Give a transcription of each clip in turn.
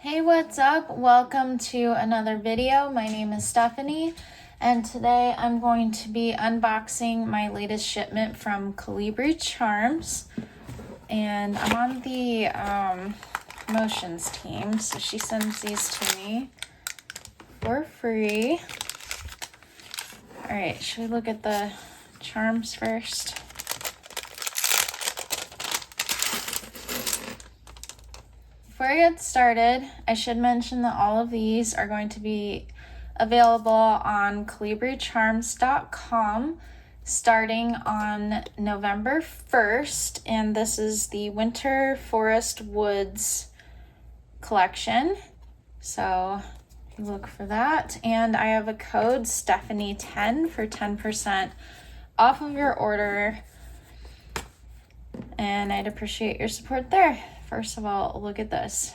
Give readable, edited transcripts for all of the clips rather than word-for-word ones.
Hey, what's up? Welcome to another video. My name is Stephanie, and today I'm going to be unboxing my latest shipment from Colibri Charms. And I'm on the promotions team, so she sends these to me for free. All right, should we look at the charms first? Before I get started, I should mention that all of these are going to be available on colibricharms.com starting on November 1st, and this is the Winter Forest Woods collection, so look for that. And I have a code Stephanie10 for 10% off of your order, and I'd appreciate your support there. First of all, look at this.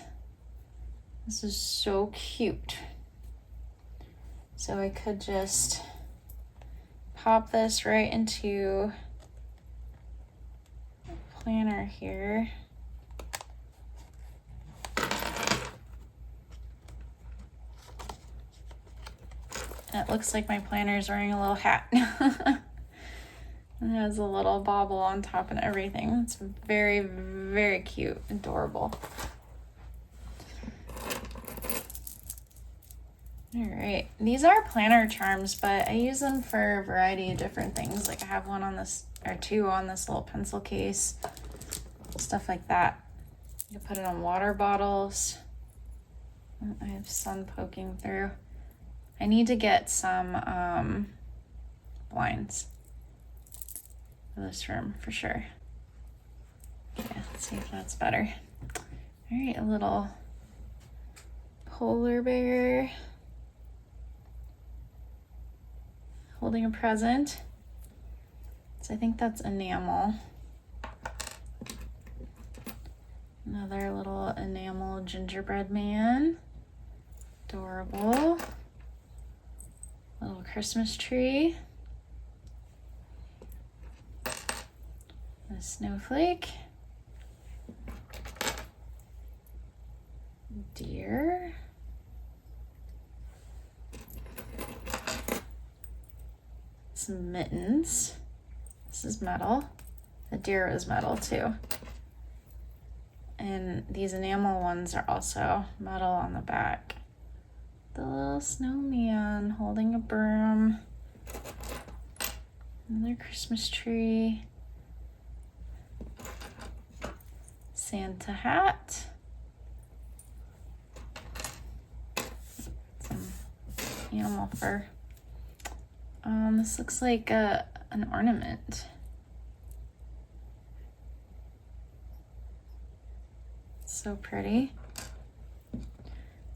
This is so cute. So I could just pop this right into a planner here. And it looks like my planner is wearing a little hat. It has a little bobble on top and everything. It's very, very cute, adorable. All right, these are planner charms, but I use them for a variety of different things. Like I have one on this, or two on this little pencil case, stuff like that. You can put it on water bottles. I have sun poking through. I need to get some blinds for this room for sure. Okay, let's see if that's better. All right, a little polar bear holding a present. So I think that's enamel. Another little enamel gingerbread man. Adorable. Little Christmas tree. A snowflake. Deer. Some mittens. This is metal. The deer is metal too. And these enamel ones are also metal on the back. The little snowman holding a broom. Another Christmas tree. Santa hat. Some animal fur. This looks like an ornament. So pretty.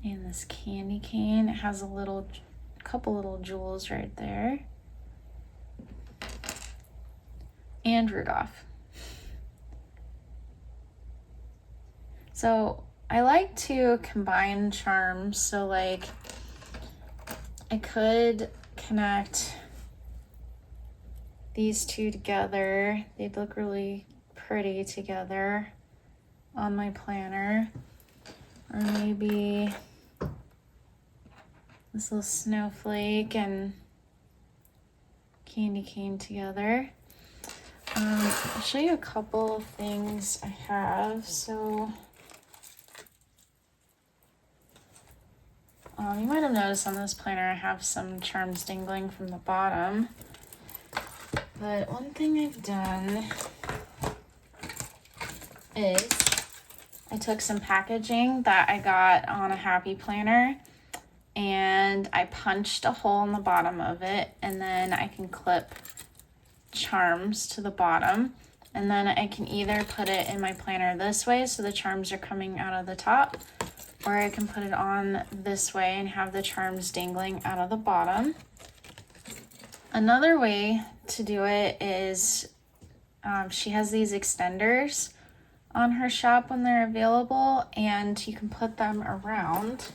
And this candy cane, it has a couple little jewels right there. And Rudolph. So I like to combine charms. So like I could connect these two together. They'd look really pretty together on my planner. Or maybe this little snowflake and candy cane together. I'll show you a couple of things I have. So you might have noticed on this planner I have some charms dangling from the bottom. But one thing I've done is I took some packaging that I got on a Happy Planner and I punched a hole in the bottom of it, and then I can clip charms to the bottom, and then I can either put it in my planner this way so the charms are coming out of the top, or I can put it on this way and have the charms dangling out of the bottom. Another way to do it is she has these extenders on her shop when they're available, and you can put them around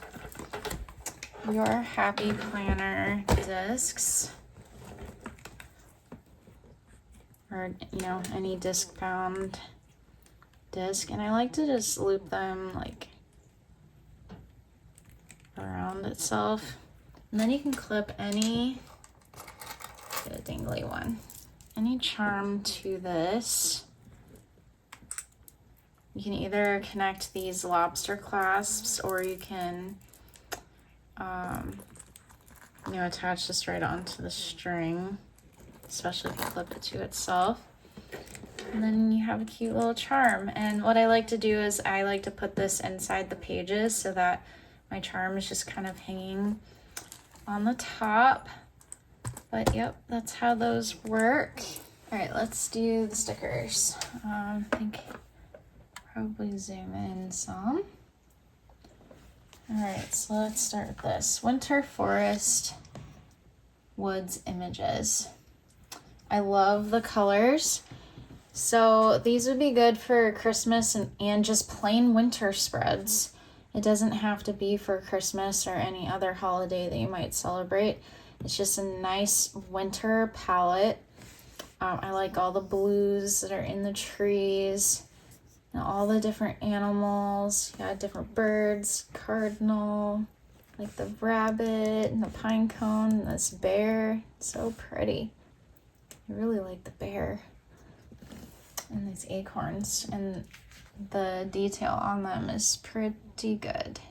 your Happy Planner discs, or any disc bound disc, and I like to just loop them like around itself. And then you can clip any, get a dangly one, any charm to this. You can either connect these lobster clasps, or you can, you know, attach this right onto the string, especially if you clip it to itself. And then you have a cute little charm. And what I like to do is I like to put this inside the pages so that my charm is just kind of hanging on the top. But yep, that's how those work. All right, let's do the stickers. I think probably zoom in some. All right, so let's start with this. Winter Forest Woods Images. I love the colors. So these would be good for Christmas and just plain winter spreads. It doesn't have to be for Christmas or any other holiday that you might celebrate. It's just a nice winter palette. I like all the blues that are in the trees and all the different animals. You got different birds, cardinal, like the rabbit and the pine cone, and this bear. So pretty. I really like the bear. And these acorns, and the detail on them is pretty good.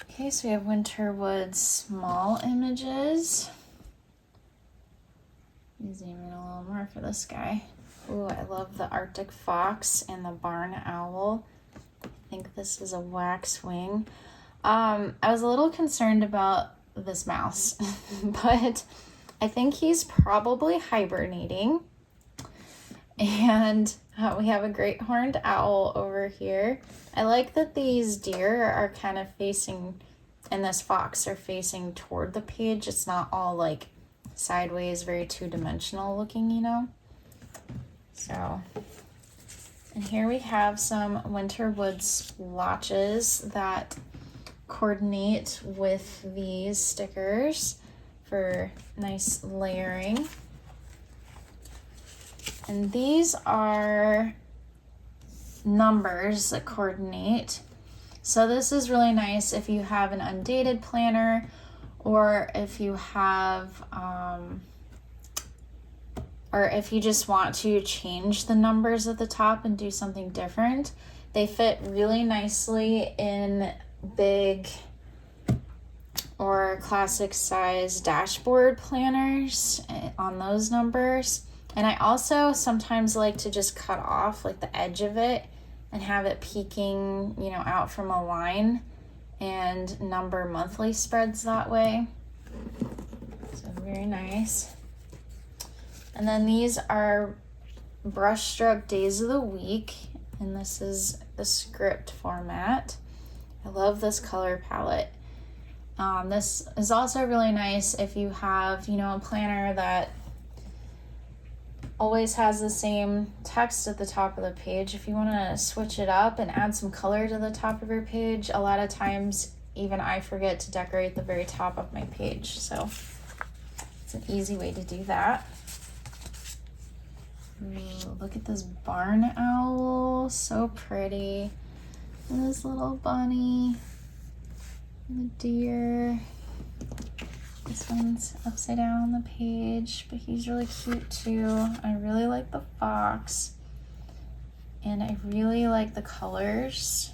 Okay, so we have Winter Woods small images. Zoom in a little more for this guy. Ooh, I love the Arctic fox and the barn owl. I think this is a waxwing. I was a little concerned about this mouse, but I think he's probably hibernating. And we have a great horned owl over here. I like that these deer are kind of facing, and this fox are facing toward the page. It's not all like sideways, very two-dimensional looking, you know? So, and here we have some Winter Woods splotches that coordinate with these stickers for nice layering. And these are numbers that coordinate. So this is really nice if you have an undated planner, or if you have, or if you just want to change the numbers at the top and do something different. They fit really nicely in big or classic size dashboard planners on those numbers. And I also sometimes like to just cut off like the edge of it and have it peeking, you know, out from a line and number monthly spreads that way. So very nice. And then these are brushstroke days of the week, and this is the script format. I love this color palette. This is also really nice if you have, you know, a planner that always has the same text at the top of the page. If you want to switch it up and add some color to the top of your page, a lot of times even I forget to decorate the very top of my page. So it's an easy way to do that. Ooh, look at this barn owl, so pretty. And this little bunny, and the deer. This one's upside down on the page, but he's really cute too. I really like the fox, and I really like the colors.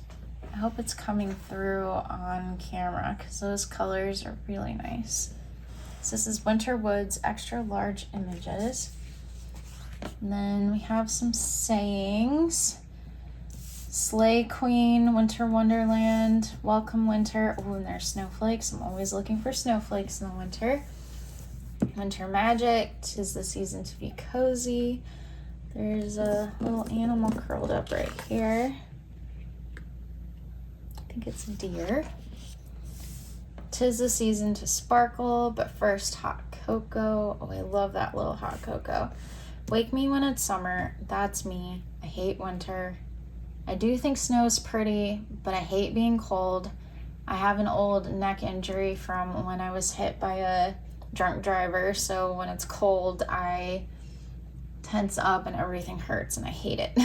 I hope it's coming through on camera because those colors are really nice. So this is Winter Woods extra large images. And then we have some sayings. Sleigh Queen, Winter Wonderland, Welcome Winter. Oh, and there's snowflakes. I'm always looking for snowflakes in the winter. Winter Magic, 'tis the season to be cozy. There's a little animal curled up right here. I think it's a deer. 'Tis the season to sparkle, but first hot cocoa. Oh, I love that little hot cocoa. Wake me when it's summer. That's me. I hate winter. I do think snow's pretty, but I hate being cold. I have an old neck injury from when I was hit by a drunk driver, so when it's cold, I tense up and everything hurts and I hate it.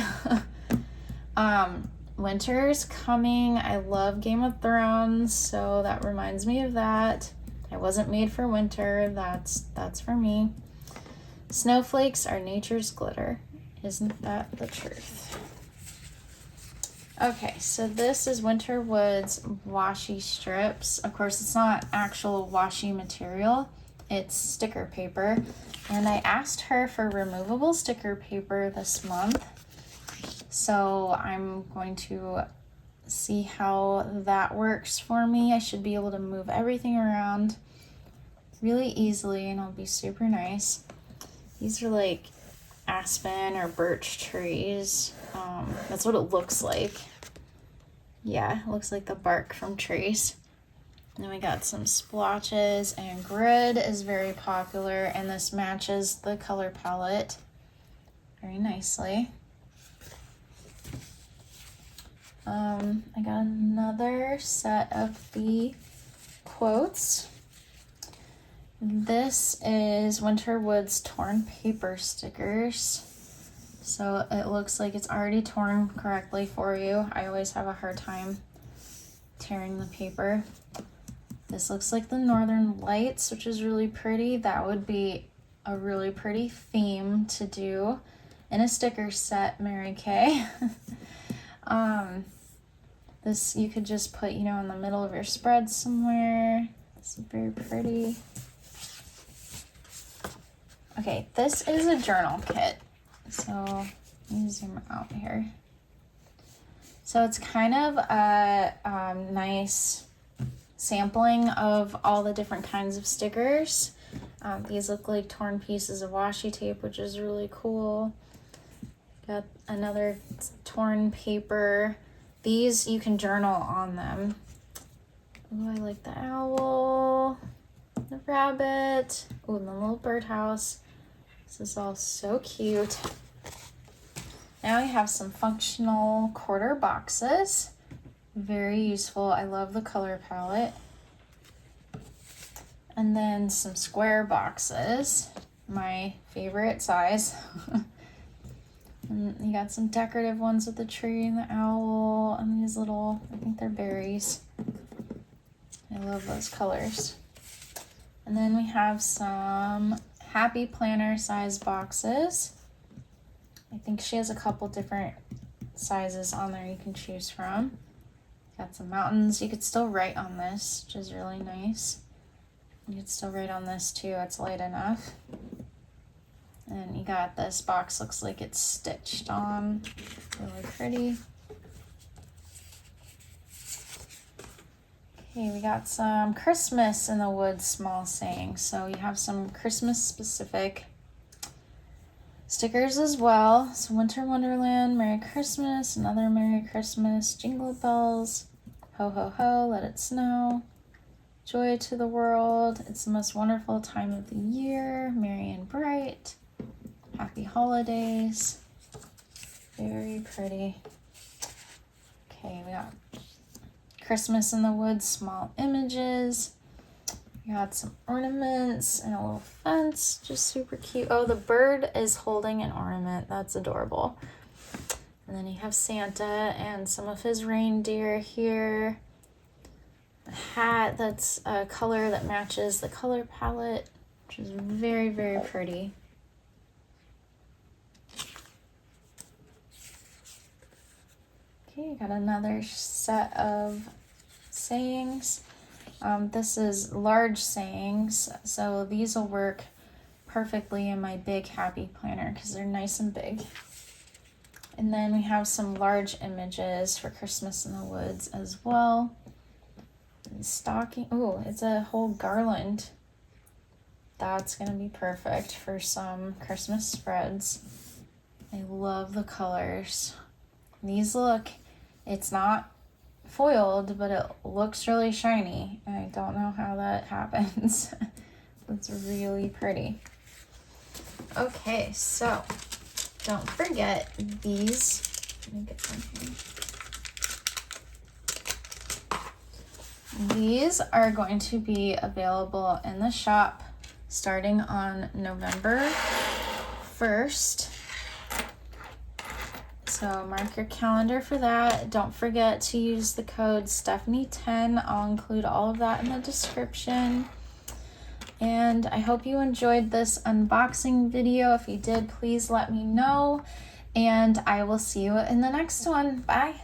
winter's coming. I love Game of Thrones, so that reminds me of that. I wasn't made for winter. That's for me. Snowflakes are nature's glitter. Isn't that the truth? Okay, so this is Winterwood's washi strips. Of course, it's not actual washi material. It's sticker paper. And I asked her for removable sticker paper this month. So I'm going to see how that works for me. I should be able to move everything around really easily and it'll be super nice. These are like aspen or birch trees. That's what it looks like. Yeah, it looks like the bark from trees. And then we got some splotches, and grid is very popular, and this matches the color palette very nicely. I got another set of the quotes. This is Winterwood's torn paper stickers. So it looks like it's already torn correctly for you. I always have a hard time tearing the paper. This looks like the Northern Lights, which is really pretty. That would be a really pretty theme to do in a sticker set, Mary Kay. This you could just put, you know, in the middle of your spread somewhere. It's very pretty. Okay, this is a journal kit. So let me zoom out here. So it's kind of a nice sampling of all the different kinds of stickers. These look like torn pieces of washi tape, which is really cool. Got another torn paper. These you can journal on them. Oh, I like the owl, the rabbit, oh, and the little birdhouse. This is all so cute. Now we have some functional quarter boxes. Very useful. I love the color palette. And then some square boxes, my favorite size. And you got some decorative ones with the tree and the owl and these little, I think they're berries. I love those colors. And then we have some Happy Planner size boxes. I think she has a couple different sizes on there you can choose from. Got some mountains. You could still write on this, which is really nice. You could still write on this too, it's light enough. And you got this box, looks like it's stitched on. Really pretty. Okay, we got some Christmas in the Woods small sayings. So you have some Christmas specific stickers as well. So Winter Wonderland, Merry Christmas, another Merry Christmas, Jingle Bells, Ho Ho Ho, Let It Snow, Joy to the World, It's the Most Wonderful Time of the Year, Merry and Bright, Happy Holidays. Very pretty. Okay, we got Christmas in the Woods small images. We got some ornaments and a little fence, just super cute. Oh, the bird is holding an ornament. That's adorable. And then you have Santa and some of his reindeer here. A hat that's a color that matches the color palette, which is very, very pretty. Okay, got another set of sayings. This is large sayings, so these will work perfectly in my big happy planner because they're nice and big. And then we have some large images for Christmas in the Woods as well. And stocking, oh, it's a whole garland. That's gonna be perfect for some Christmas spreads. I love the colors. These look, it's not foiled, but it looks really shiny. I don't know how that happens. It's really pretty. Okay, so don't forget these. Let me get some here. These are going to be available in the shop starting on November 1st. So mark your calendar for that. Don't forget to use the code Stephanie10. I'll include all of that in the description. And I hope you enjoyed this unboxing video. If you did, please let me know. And I will see you in the next one. Bye.